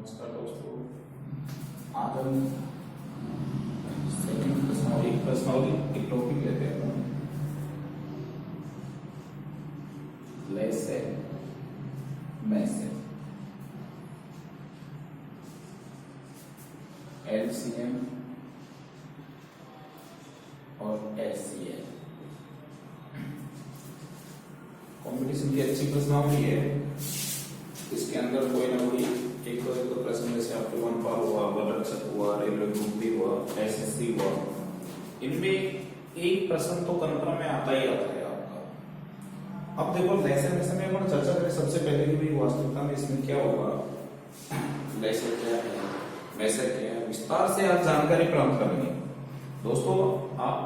नमस्कार दोस्तों, आज हम सेकंड प्रश्नावली एक टॉपिक लेते हैं। लेसे मैसे एलसीएम और एचसीएल कॉम्पिटिशन की अच्छी प्रश्नावली है। इसके अंदर कोई ना कोई एक दो प्रश्न जैसे आपके वनपाल हुआ, वनरक्षक हुआ, रेलवे ग्रुप डी हुआ, एसएससी हुआ, इनमें एक प्रश्न तो कंफर्म में आता ही आता है आपका। अब देखो लेसन में समय पर चर्चा करें सबसे पहले कि भाई वास्तविकता में इसमें क्या होगा, लेसन क्या है, मैसेज क्या है, विस्तार से आप जानकारी प्राप्त करेंगे। दोस्तों आप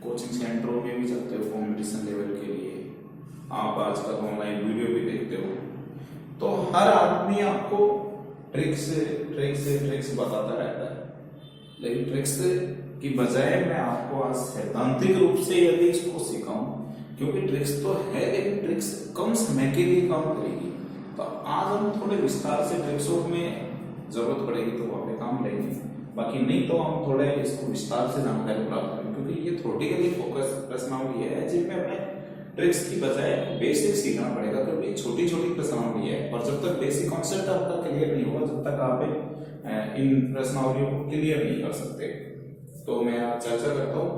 कोचिंग सेंटरों में भी सकते हो कंपटीशन लेवल के लिए, आप आजकल ऑनलाइन वीडियो भी देखते हो, तो हर आदमी आपको ट्रिक्स बताता रहता है। लेकिन ट्रिक्स की बजाय मैं आपको आज सैद्धांतिक रूप से यदि इसको सिखाऊं, क्योंकि ट्रिक्स तो है लेकिन ट्रिक्स कम समय के लिए काम करेगी, तो आज हम थोड़े विस्तार से ट्रिक्सों में जरूरत पड़ेगी तो वहां पे काम लेंगे, बाकी नहीं तो हम थोड़े इसको विस्तार से जानकारी प्राप्त करें, क्योंकि ये थ्योरेटिकली फोकस प्रश्नावली है जिनमें हमें ट्रिक्स की बजाय बेसिक सीखना पड़ेगा, क्योंकि छोटी छोटी प्रश्नावली है और जब तक बेसिक कॉन्सेप्ट आपका क्लियर नहीं होगा तब तक आप इन प्रश्नावलियों को क्लियर नहीं कर सकते। तो मैं आज चर्चा करता हूँ,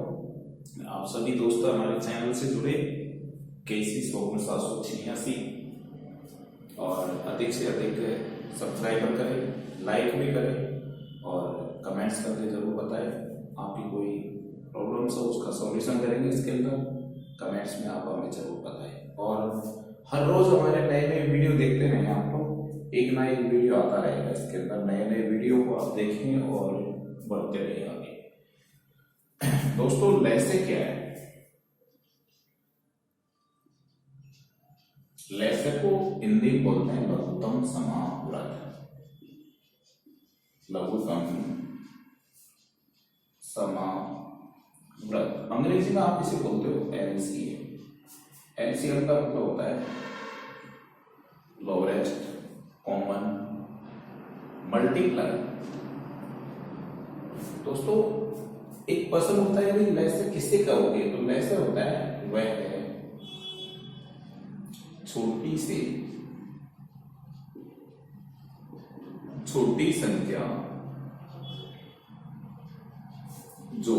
आप सभी दोस्त हमारे चैनल से जुड़े KC 786 और अधिक से अधिक सब्सक्राइबर करें, लाइक भी करें और कमेंट्स करके जरूर बताएं। आपकी कोई प्रॉब्लम्स हो उसका सॉल्यूशन करेंगे इसके अंदर, कमेंट्स में आप हमें जरूर बताएं। और हर रोज हमारे नए नए वीडियो देखते रहें, आपको एक ना एक वीडियो आता रहेगा, इसके अंदर नए नए वीडियो को आप देखें और बढ़ते रहिए आगे। दोस्तों लेसे क्या है? लेसे को हिंदी बोलते हैं लघुत्तम समाव्रत, लघुत्तम समाव्रत, अंग्रेजी में आप इसे बोलते हो LCM। LCM का मतलब होता है लोवेस्ट कॉमन मल्टीप्लाई। दोस्तों एक पर्सन होता है, भाई लेसे किससे कहोगे, तो लेसे होता है वह है छोटी से छोटी संख्या जो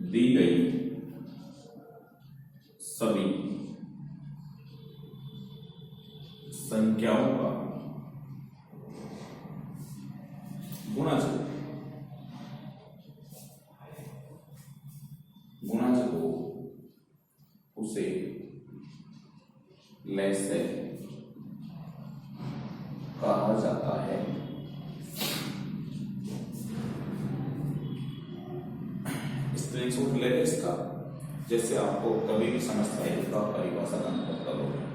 दी गई सभी संख्याओं का गुणज हो उसे लेसे कहा जाता है। स्क्रीनशॉट ले लें इसका, जैसे आपको कभी भी समस्या है इसका परिभाषा का मतलब करोगे।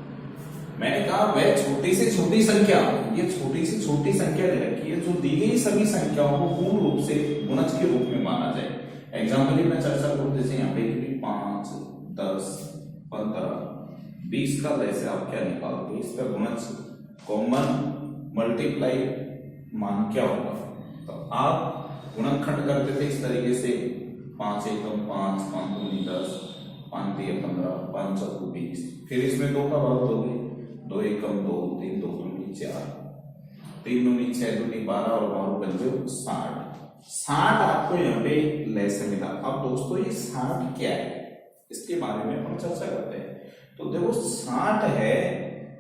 मैंने कहा वह छोटी से छोटी संख्या, ये छोटी से छोटी संख्या ले रखी है जो दी गई सभी संख्याओं को पूर्ण रूप से गुणज के रूप में माना जाए। एग्जाम्पल में चर्चा करूं, जैसे यहाँ पे 5, 10, 15, 20 का लेसे आप क्या निकालोगे, इसका गुणज कॉमन मल्टीप्लाई मान क्या होगा, तो आप गुणनखंड करते थे इस तरीके से 5 एकम 5, 5 दूनी 10, 5 तिया 15, 5 चौको 20, फिर इसमें 2 का भाग दोगे, 2 एकम 2, 3 2 दूनी 4, 3 दूनी 6 दूनी 12 और 12 बन जाओ 60। 60 आपको यहाँ पे लेसे मिला। अब दोस्तों ये 60 क्या है, इसके बारे में हम चर्चा करते हैं। तो देखो 60 है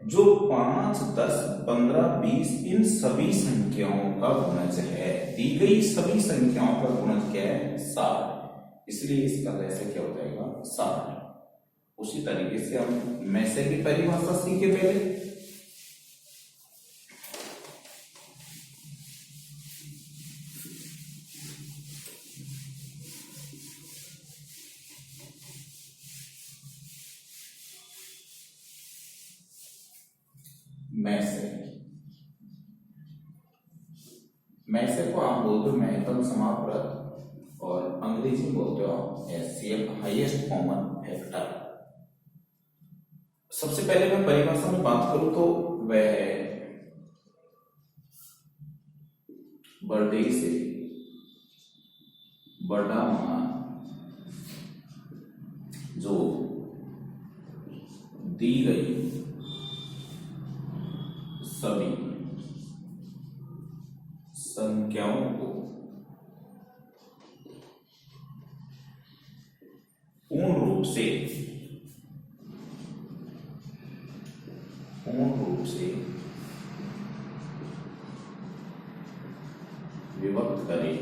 जो 5, 10, 15, 20 इन सभी संख्याओं का गुणज है, दी गई सभी संख्याओं का गुणज क्या है 60, इसलिए इसका लेसे क्या हो जाएगा 60। उसी तरीके से हम मैसे की परिभाषा सीखे पहले। मैसे को आप बोलते हो महत्तम समाव्रत और अंग्रेजी में बोलते हो HCF हाईएस्ट कॉमन फैक्टर। सबसे पहले मैं परिभाषा में बात करूं तो वह बड़े से बड़ा मान जो दी गई सभी संख्याओं को पूर्ण रूप से विभक्त करे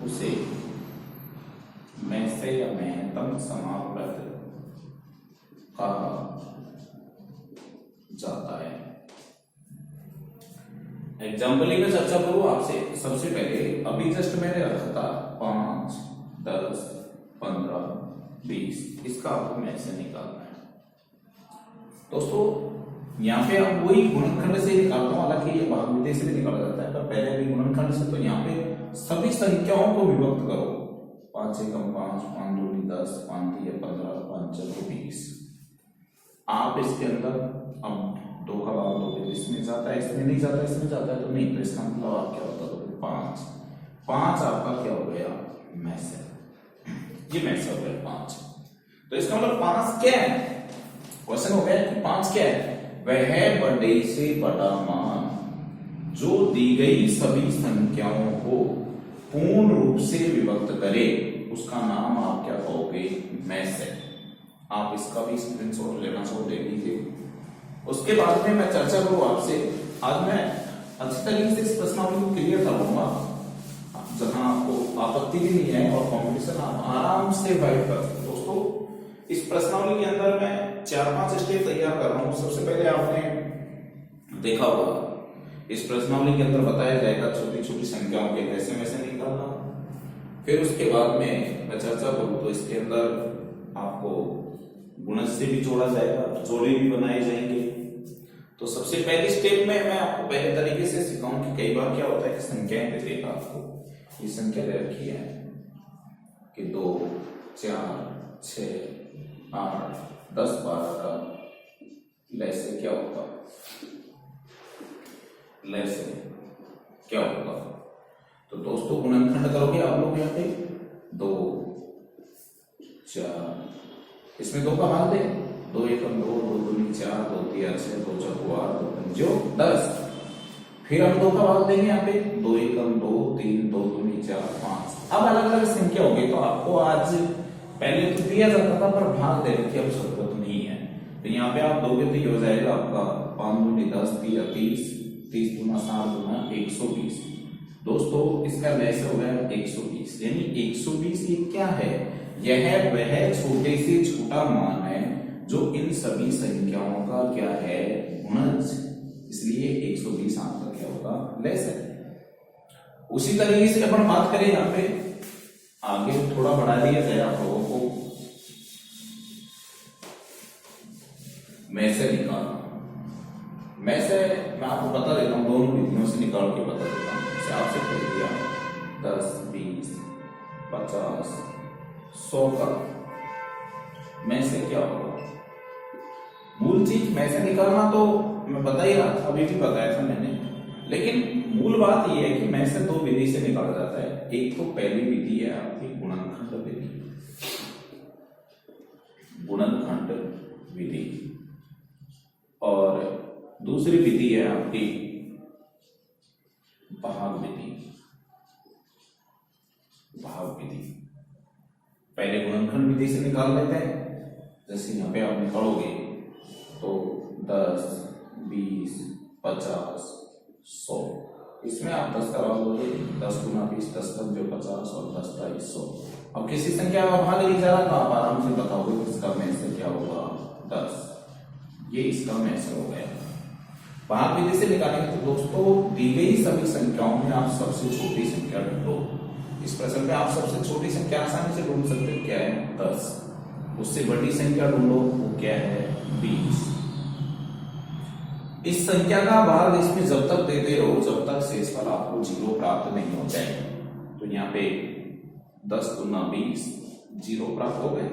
उसे में से या महत्तम समापवर्ग कहा जाता है। एग्जाम्पल में चर्चा करूं आपसे। सबसे पहले अभी जस्ट मैंने रखा था 5, 10, 15, 20, इसका आपको में से निकालना है। दोस्तों यहाँ पे आप वही गुणनखंड से निकालता हूं, हालांकि ये भागविधि से भी निकाला जाता है, पर पहले भी गुणनखंड से। तो यहाँ पे सभी संख्याओं को विभक्त करो। 5 एकम 5, 5 दूनी 10, 5 तिया 15, 5 चौको 20। आप इसके अंदर अब 2 का भाग दोगे, इसमें जाता है, इसमें नहीं जाता, इसमें जाता है तो नहीं, तो इसका मतलब आप क्या होता है 5 आपका क्या हो गया में से, ये में से हो गया 5। तो इसका मतलब 5 क्या है? क्वेश्चन हो गया कि 5 क्या है? वह बड़े से बड़ा मान जो दी गई सभी संख्याओं को पूर्ण रूप से विभक्त करे, उसका नाम आप क्या कहोगे? में से। आप इसका भी स्क्रीनशॉट लेना चाहो ले लीजिए। उसके बाद में मैं चर्चा करूं आपसे। आज मैं अच्छी तरीके से इस प्रश्नावली को क्लियर करवाऊंगा, जहां आपको आपत्ति भी नहीं है और कंपटीशन आप आराम से वाइड कर सकते। दोस्तों इस प्रश्नावली के अंदर मैं 4-5 स्टेप तैयार कर रहा हूं। सबसे पहले आपने देखा होगा इस प्रश्नावली के अंदर बताया जाएगा छोटी छोटी संख्याओं के कैसे में से निकालना। फिर उसके बाद में मैं चर्चा करूं तो इसके अंदर आपको गुणज से भी जोड़ा जाएगा, जोड़े भी बनाए जाएंगे। तो सबसे पहली स्टेप में मैं आपको पहले तरीके से सिखाऊं कि कई बार क्या होता है कि संख्याएं दे देगा आपको, ये संख्या दे रखी है कि 2, 4, 6, 8, 10, 12 का लैसे क्या होगा, लैसे क्या होगा। तो दोस्तों गुणनखंड करोगे आप लोग यहाँ पे 2, 4, इसमें 2 का भाग दे, 2 एकम 2, 2 दूनी 4, 2 तिया 6, 2 चौको 8, 2 पंजो 10। फिर हम 2 का भाग देंगे यहाँ पे, 2 एकम 2, 3, 2 दूनी 4, 5। अब अलग अलग संख्या होगी तो आपको आज पहले तो दिया जाता था पर भाग देने की अब जरूरत नहीं है। तो यहाँ पे आप दोगे तो ये हो जाएगा आपका 5 दूनी 10, 30, 30 दूना 60 दूना 120। दोस्तों इसका लैस हो गया 120, यानी 120 ये क्या है? यह वह छोटे से छोटा मान है जो इन सभी संख्याओं का क्या है? गुणज। इसलिए 120 आपका क्या होगा? लैस है। उसी तरीके से अपन बात करें यहाँ पे आगे थोड़ा बढ़ा दिया जाए आप लोगों को में से निकालना। में से मैं आपको बता देता हूं, दोनों विधियों से निकाल के बता देता हूं। जैसे आपसे पूछ दिया 10, 20, 50, 100 का में से क्या होगा? मूल चीज में से निकालना तो मैं बता ही रहा था, अभी भी बताया था मैंने, लेकिन मूल बात यह है कि में से 2 विधि से निकाला जाता है। एक तो पहली विधि है आपकी गुणनखंड विधि, गुणनखंड विधि, और दूसरी विधि है आपकी भाग विधि। भाग विधि पहले गुणनखंड विधि से निकाल लेते हैं। जैसे यहाँ पे आप निकालोगे तो 10, 20, 50, 100, इसमें आप 10 का भाग दोगे, 10 गुना 20, 10 पंजे 50 और 10 का 100। अब किसी संख्या का भाग नहीं जा रहा तो आप आराम से बताओगे कि इसका में से क्या होगा? 10। ये इसका में से हो गया। भाग विधि से निकालेंगे तो दोस्तों दी गई सभी संख्याओं में आप सबसे छोटी संख्या ढूंढो। इस प्रश्न में आप सबसे छोटी संख्या आसानी से ढूंढ सकते हो, क्या है? 10। उससे बड़ी संख्या ढूंढो, वो क्या है? 20। इस संख्या का भाग इसमें जब तक देते रहो जब तक शेषफल आपको 0 प्राप्त नहीं हो जाए। तो यहाँ पे 10 गुना 20, 0 प्राप्त हो गए।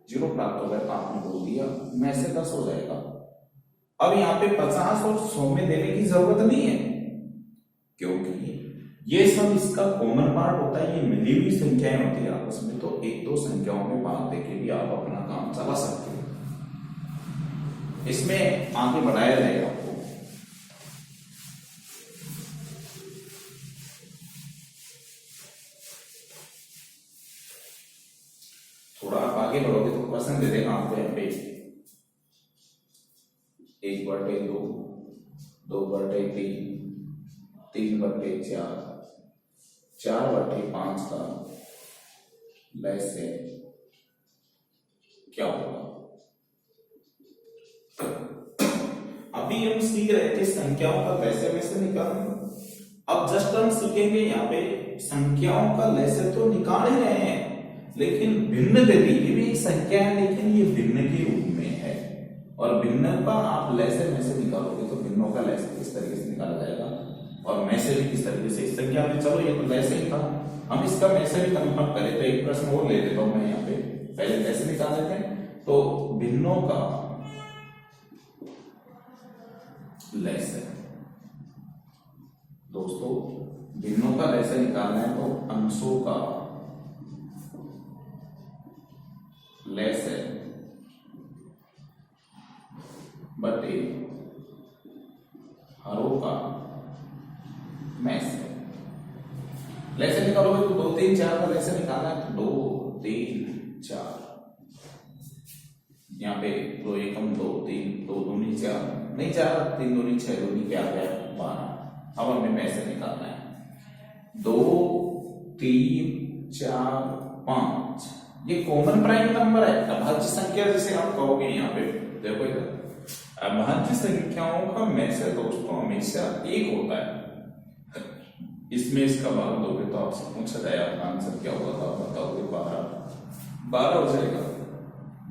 0 प्राप्त हो गए तो आपने बोल दिया में से 10 हो जाएगा। अब यहाँ पे 50 और 100 में देने की जरूरत नहीं है, क्योंकि ये सब इसका कॉमन पार्ट होता है, ये मिली हुई संख्याएं होती है आपस में, तो एक दो संख्याओं में भाग देके भी आप अपना काम चला सकते हो, इसमें आगे बढ़ाया जाएगा आपको। थोड़ा आप आगे बढ़ोगे तो क्वेश्चन दे देगा आपको यहाँ पे 1/2, 2/3, 3/4, 4/5 का लैसे क्या होगा। अभी हम सीख रहे थे संख्याओं का लैसे में से निकालना, अब जस्ट हम सीखेंगे यहाँ पे संख्याओं का लैसे तो निकाल ही रहे हैं, लेकिन भिन्न दे दी, ये भी एक संख्या है लेकिन ये भिन्न के रूप में है, और भिन्न का आप लैसे में से निकालोगे तो भिन्नों का लैसे किस तरीके से निकाला जाएगा और में से भी किस तरीके से। इस संख्या में चलो ये तो लैसे ही था, हम इसका में से भी कन्फर्म करें तो एक प्रश्न और ले लेता हूं मैं यहाँ पे, पहले लैसे निकाल लेते हैं। तो भिन्नों का लैसे, दोस्तों भिन्नों का लैसे निकालना है तो अंशों का लैसे बटे हरों का में से। लैसे निकालोगे तो 2, 3, 4 का लैसे निकालना है तो 2, 3, 4, यहाँ पे 2 एकम 2, 3, 2 दूनी 4, नहीं 4, 3 दूनी 6, दूनी क्या गया 12। अब हमें में से निकालना है 2, 3, 4, 5, ये कॉमन प्राइम नंबर है, अभाज्य संख्या जिसे आप कहोगे। यहाँ पे देखो इधर अभाज्य संख्याओं का में से दोस्तों हमेशा एक होता है, इसमें इसका भाग दोगे तो आपसे पूछा जाए आपका आंसर क्या होगा तो आप बताओगे 12 हो जाएगा।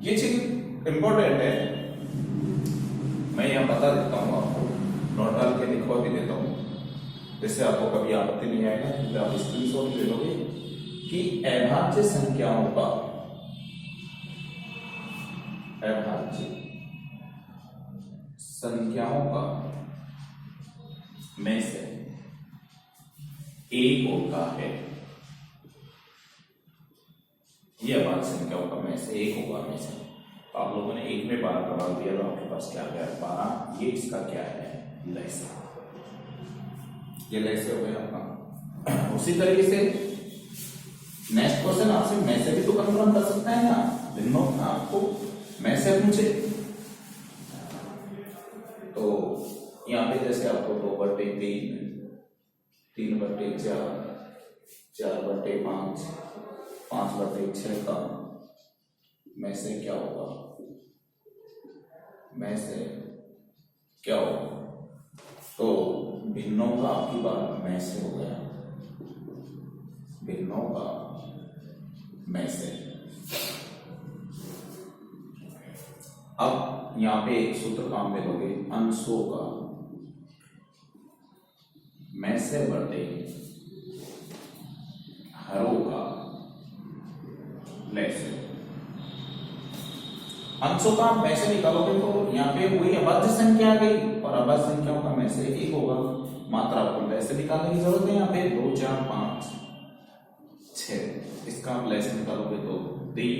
ये चीज इंपॉर्टेंट है, मैं यहाँ बता देता हूँ आपको, नोट डाल के लिखवा भी देता हूँ, जैसे आपको कभी आपत्ति नहीं आएगा तो आप स्क्रीनशॉट ले लोगे कि अभाज्य संख्याओं का, अभाज्य संख्याओं का में से एक होता है, ये अभाज्य संख्याओं का में से एक होगा में से। तो आप लोगों ने एक में 12 का भाग दिया तो आपके पास क्या गया 12, ये इसका क्या है लैसे, ये लैसे हो गया आपका। उसी तरीके से नेक्स्ट क्वेश्चन आपसे में से भी तो कंफर्म कर सकता है ना, भिन्नों आपको में से पूछे तो यहाँ पे जैसे आपको 2/3, 3/4, 4/5, 5/6 का में से क्या होगा, में से क्या होगा, तो भिन्नों का आपकी बात में से हो गया, भिन्नों का में से। अब यहाँ पे एक सूत्र काम में लोगे, अंशों का में से बटे हरों का लैसे। अंशों का में से निकालोगे तो यहाँ पे वही अभाज्य संख्या आ गई, और अभाज्य संख्याओं का में से एक होगा, मात्रा आपको लैसे निकालने की जरूरत है। यहाँ पे 2, 4, 5, 6, इसका आप लैसे निकालोगे तो 3,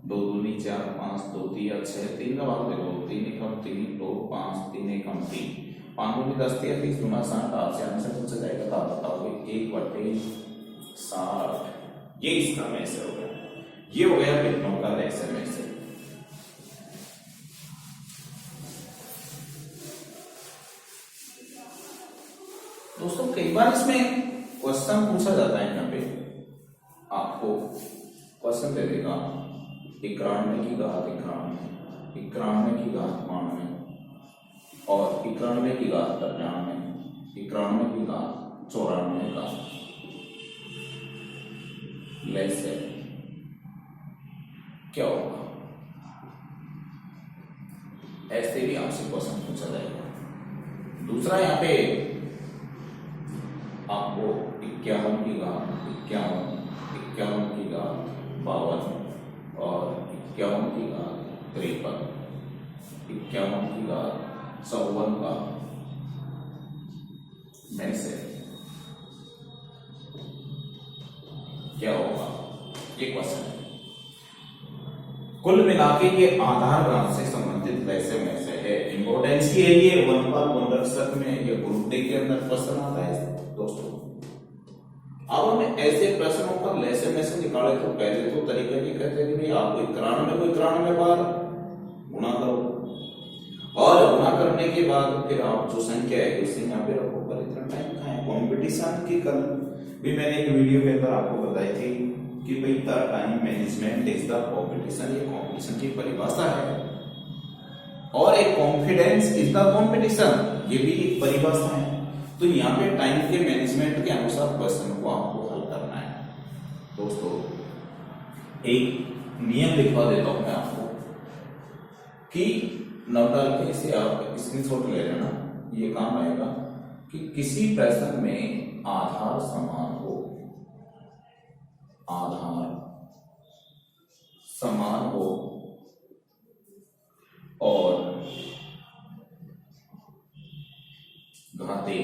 2 दूनी 4, 5, 2 3 6, 3 का भाग देखो 3 एकम 3, 2 5, 3 एकम 3, 5 दूनी 10, 30 गुना 60, आपसे आंसर पूछा जाएगा तो आप बताओगे 1/60, ये इसका में से हो गया, ये हो गया भिन्नों का लैसे में से। दोस्तों कई बार इसमें क्वेश्चन पूछा जाता है, यहाँ पे आपको क्वेश्चन दे देगा 91 की घात 91, 91 की घात 92 और 91 की घात 93, 91 की घात 94 का लैसे क्या होगा। ऐसे भी आपसे क्वेश्चन पूछा जाएगा। दूसरा यहाँ पे आपको 51 की घात 51, 51 की घात 52 और 51 की घात 53, 51 की घात 54 का में से क्या होगा, ये क्वेश्चन है। कुल मिलाके ये आधार ग्राफ से संबंधित वैसे में से है। इंपॉर्टेंस की है ये 1 पर पुनर्सक में ये ग्रुप डी के अंदर क्वेश्चन आता है दोस्तों। अब हमें ऐसे प्रश्नों का लेसे में से निकाले तो पहले तो तरीका ये कहते हैं कि भाई आपको 91 बार गुणा करो और गुणा करने के बाद फिर आप जो संख्या है उसे यहाँ पे रखो। पर इतना टाइम कहाँ है, कॉम्पिटिशन की कल भी मैंने एक वीडियो के अंदर आपको बताई थी कि भाई the time management is the competition, ये कॉम्पिटिशन की परिभाषा है। और एक कॉन्फिडेंस इज द कॉम्पिटिशन, ये भी एक परिभाषा है। तो यहाँ पे टाइम के मैनेजमेंट के अनुसार क्वेश्चन को आपको हल करना है दोस्तों। एक नियम लिखवा देता हूं मैं आपको कि नोट डाल के इसे आप स्क्रीनशॉट ले लेना, ये काम आएगा कि किसी प्रश्न में आधार समान हो, आधार समान हो और घाते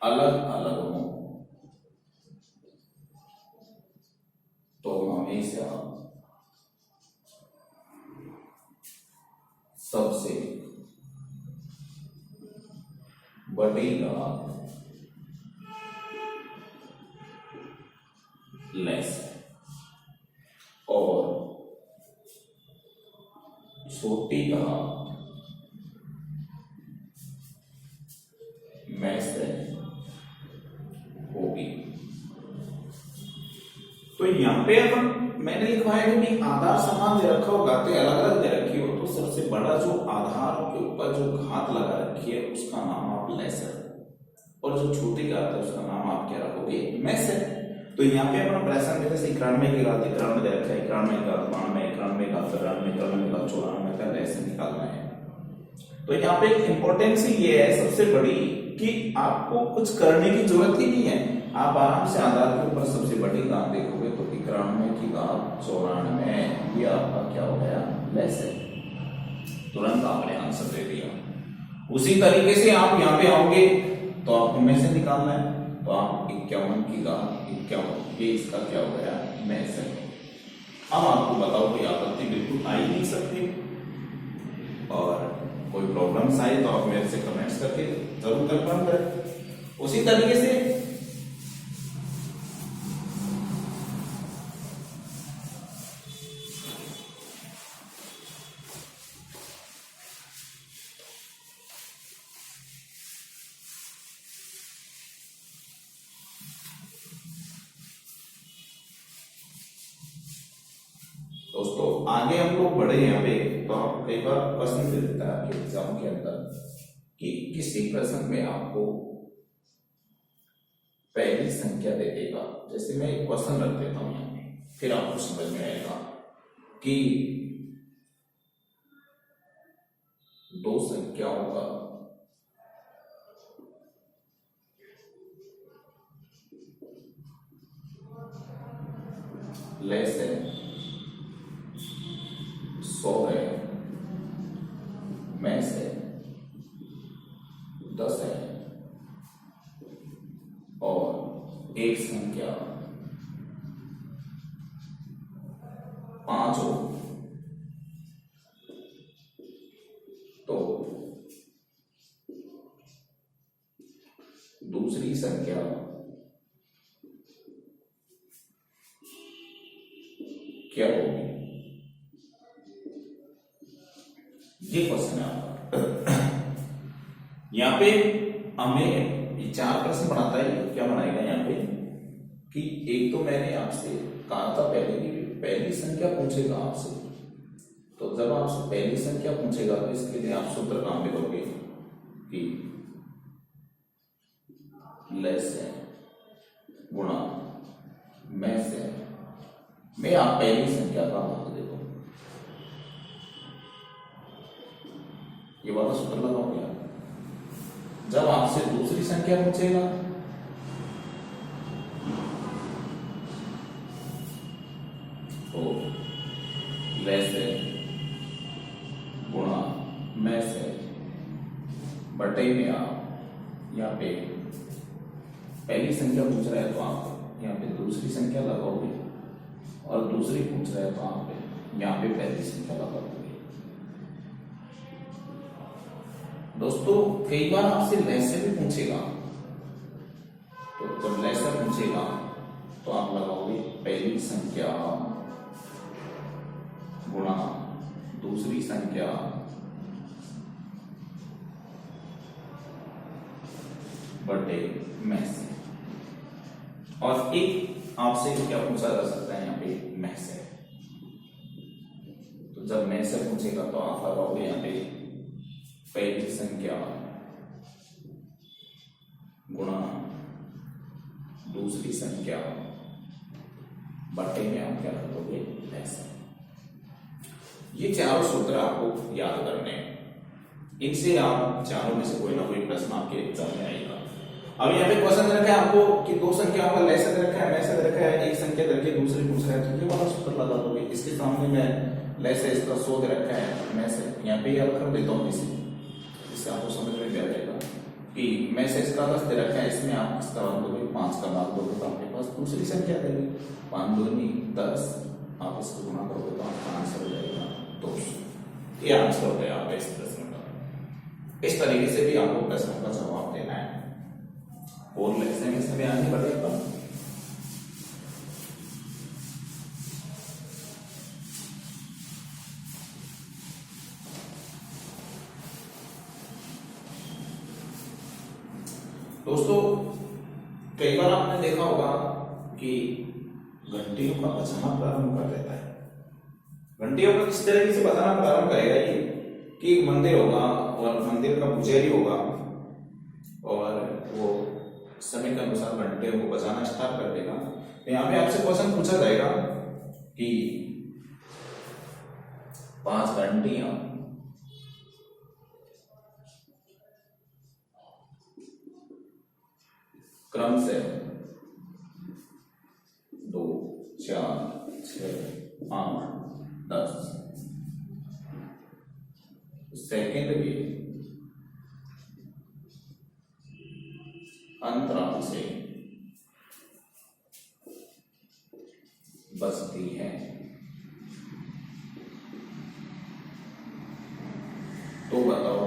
अलग अलग हो तो हमेशा सबसे बड़ी घात लेस और छोटी घात में से होगी। तो यहां पे अपन मैंने लिखा है कि आधार समान दे रखा हो, घातें अलग अलग दे रखी हो, तो सबसे बड़ा जो आधार के ऊपर जो घात लगा रखी है उसका नाम आप लेसर और जो छोटी घात है उसका नाम आप क्या रखोगे, मेसर। तो यहाँ पे अपना प्रश्न में जैसे 91 की घात 91 दे रखा है, 91 का 92, 91 का 93, 91 का 94 का लेसर निकालना है। तो यहाँ पे इंपॉर्टेंस ये है सबसे बड़ी कि आपको कुछ करने की जरूरत ही नहीं है, आप आराम से आधार के ऊपर सबसे बड़ी घात देखोगे तो 91 की घात 94, ये आपका क्या हो गया, लेसर। तुरंत आपने आंसर दे दिया। उसी तरीके से आप यहाँ पे आओगे तो आपको में से निकालना है, तो आप 51 की घात 51, ये इसका क्या हो गया, मेसर। अब आपको बताओ कोई आपत्ति बिल्कुल आ ही नहीं सकती, और कोई प्रॉब्लम्स आए तो आप मेरे से कमेंट्स करके जरूर कंफर्म करें। उसी तरीके से दोस्तों आगे हम लोग बढ़े यहाँ पे, तो आपको कई बार प्रश्न दे देता है आपके एग्जाम के अंदर कि किसी प्रश्न में आपको पहली संख्या दे देगा। जैसे मैं एक क्वेश्चन रख देता हूं यहाँ पे, फिर आपको समझ में आएगा कि दो संख्याओं का लेस है 100 है, में से 10 है और एक संख्या 5 हो तो दूसरी संख्या क्या होगी, ये क्वेश्चन है आपका। यहाँ पे हमें 4 प्रश्न बनाता है, क्या बनाएगा यहाँ पे कि एक तो मैंने आपसे कहा था पहले कि पहली संख्या पूछेगा आपसे, तो जब आपसे पहली संख्या पूछेगा तो इसके लिए आप सूत्र काम लिखोगे कि लेस है गुणा में से मैं आप पहली संख्या का भाग दे दो, ये वाला सूत्र लगाओगे आप। जब आपसे दूसरी संख्या पूछेगा तो लेस है गुणा बटे में आप यहाँ पे पहली संख्या पूछ रहा है तो आप यहाँ पे दूसरी संख्या लगाओगे, और दूसरी पूछ रहा है तो आप यहाँ पे पहली संख्या लगा दोगे। दोस्तों कई बार आपसे लैसे भी पूछेगा, तो जब लैसा पूछेगा तो आप लगाओगे पहली संख्या गुणा दूसरी संख्या बटे में से। और एक आपसे क्या पूछा जा सकता है यहाँ पे में से, तो जब में से पूछेगा तो आप लगाओगे यहाँ पे पहली संख्या गुणा दूसरी संख्या बटे में आप क्या कर दोगे में से। ये चारों सूत्र आपको याद करने हैं, इनसे आप चारों में से कोई ना कोई प्रश्न आपके एग्जाम में आएगा। अब यहाँ पे क्वेश्चन रखा है आपको कि दो संख्याओं का लैसा दे रखा है, मैसा दे रखा है, एक संख्या करके दूसरी पूछ रहा है, तो ये वाला सूत्र लगा दोगे। इसके सामने में लैसा इसका 100 दे रखा है, मैं से यहाँ पे याद कर देता हूँ इससे आपको समझ में भी आ जाएगा कि मैं से इसका 10 दे रखा है, इसमें आप इसका मान दोगे 5 का भाग दोगे तो आपके पास दूसरी संख्या देगी 5 दूनी 10, आप इसको गुणा करोगे तो आपका आंसर हो जाएगा 200। ये आंसर हो गया आपका इस प्रश्न का। इस तरीके से भी आपको प्रश्नों का जवाब देना है और लैसे में से आगे बढ़ेगा। दोस्तों कई बार आपने देखा होगा कि घंटियों का बजाना प्रारंभ कर देता है। घंटियों का किस तरीके से बजाना प्रारंभ करेगा ये कि मंदिर होगा और मंदिर का पुजारी होगा और वो समय के अनुसार घंटियों को बजाना स्टार्ट कर देगा। तो यहाँ पे आपसे क्वेश्चन पूछा जाएगा कि 5 घंटियां क्रम से 2, 4, 6, 8, 10 सेकेंड के अंतराल से बजती है, तो बताओ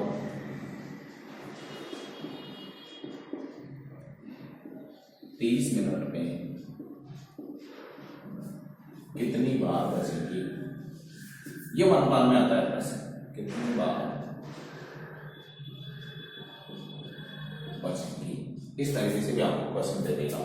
30 मिनट में कितनी बार बजेगी। ये मनपाल में आता है प्रश्न, कितनी बार बजेगी। इस तरीके से भी आपको क्वेश्चन दे देगा।